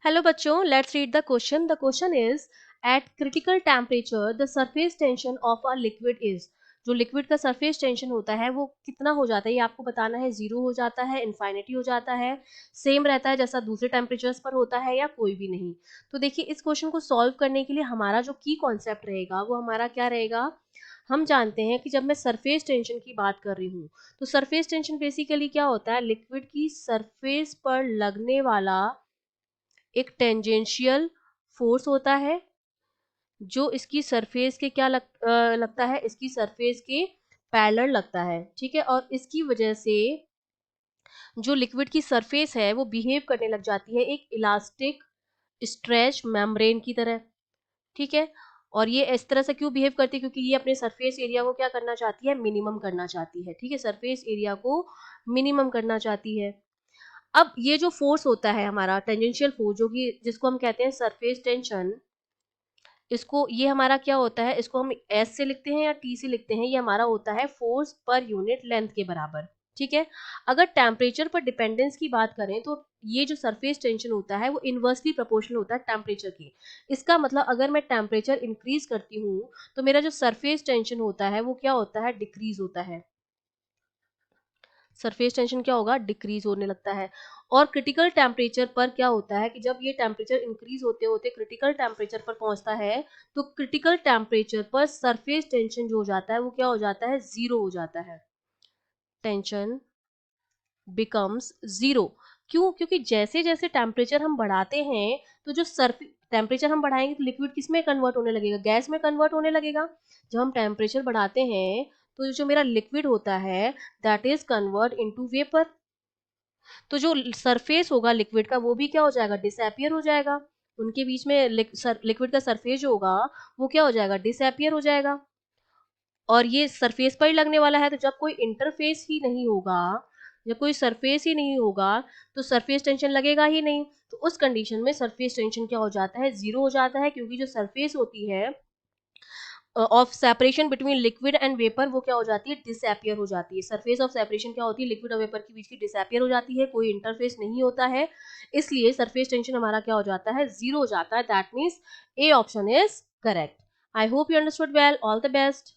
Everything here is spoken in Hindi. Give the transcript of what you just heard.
हेलो बच्चों, let's read the question. The question is eight critical temperature the surface tension of a liquid is. जो लिक्विड का सरफेस टेंशन होता है वो कितना हो जाता है ये आपको बताना है. जीरो हो जाता है, इनफाइनिटी हो जाता है, सेम रहता है जैसा दूसरे टेम्परेचर्स पर होता है, या कोई भी नहीं. तो देखिए, इस क्वेश्चन को सॉल्व करने के लिए हमारा जो की कॉन्सेप्ट रहेगा वो हमारा क्या रहेगा. हम जानते हैं कि जब मैं सरफेस टेंशन की बात कर रही हूँ तो सरफेस टेंशन बेसिकली क्या होता है, लिक्विड की सरफेस पर लगने वाला एक टेंजेंशियल फोर्स होता है जो इसकी सरफेस के लगता है, इसकी सरफेस के पैरेलल लगता है. ठीक है, और इसकी वजह से जो लिक्विड की सरफेस है वो बिहेव करने लग जाती है एक इलास्टिक स्ट्रेच मेम्ब्रेन की तरह. ठीक है, और ये इस तरह से क्यों बिहेव करती है, क्योंकि ये अपने सरफेस एरिया को क्या करना चाहती है, मिनिमम करना चाहती है. ठीक है, सरफेस एरिया को मिनिमम करना चाहती है. अब ये जो फोर्स होता है हमारा टेंजेंशियल फोर्स, जो कि जिसको हम कहते हैं सरफेस टेंशन, इसको ये हमारा क्या होता है, इसको हम एस से लिखते हैं या टी से लिखते हैं, ये हमारा होता है फोर्स पर यूनिट लेंथ के बराबर. ठीक है, अगर टेम्परेचर पर डिपेंडेंस की बात करें तो ये जो सरफेस टेंशन होता है वो इनवर्सली प्रोपोर्शनल होता है टेम्परेचर के. इसका मतलब अगर मैं टेम्परेचर इंक्रीज करती हूँ तो मेरा जो सरफेस टेंशन होता है वो क्या होता है, डिक्रीज होता है. सरफेस टेंशन क्या होगा, डिक्रीज होने लगता है. और क्रिटिकल टेम्परेचर पर क्या होता है कि जब ये टेम्परेचर इंक्रीज होते होते क्रिटिकल टेम्परेचर पर पहुंचता है तो क्रिटिकल टेम्परेचर पर सरफेस टेंशन जो हो जाता है वो क्या हो जाता है, जीरो हो जाता है. Tension becomes zero. क्यों? क्योंकि जैसे जैसे टेम्परेचर हम बढ़ाते हैं तो जो सरफेस टेम्परेचर हम बढ़ाएंगे तो लिक्विड किस में कन्वर्ट होने लगेगा, गैस में कन्वर्ट होने लगेगा. जब हम टेम्परेचर बढ़ाते हैं तो जो मेरा लिक्विड होता है that is convert into vapour. तो जो सरफेस होगा लिक्विड का वो भी क्या हो जाएगा, डिसअपियर हो जाएगा. उनके बीच में लिक्विड का सरफेस जो होगा वो क्या हो जाएगा, डिसअपियर हो जाएगा. और ये सरफेस पर ही लगने वाला है, तो जब कोई इंटरफेस ही नहीं होगा, जब कोई सरफेस ही नहीं होगा तो सरफेस टेंशन लगेगा ही नहीं. तो उस कंडीशन में सरफेस टेंशन क्या हो जाता है, जीरो हो जाता है, क्योंकि जो सरफेस होती है of separation between liquid and vapour वो क्या हो जाती है, डिसअपियर हो जाती है. सरफेस ऑफ सेपरेशन क्या होती है, लिक्विड और वेपर के बीच की डिसअपियर हो जाती है, कोई इंटरफेस नहीं होता है. इसलिए सरफेस टेंशन हमारा क्या हो जाता है, जीरो हो जाता है. That means A option is correct. I hope you understood well. All the best.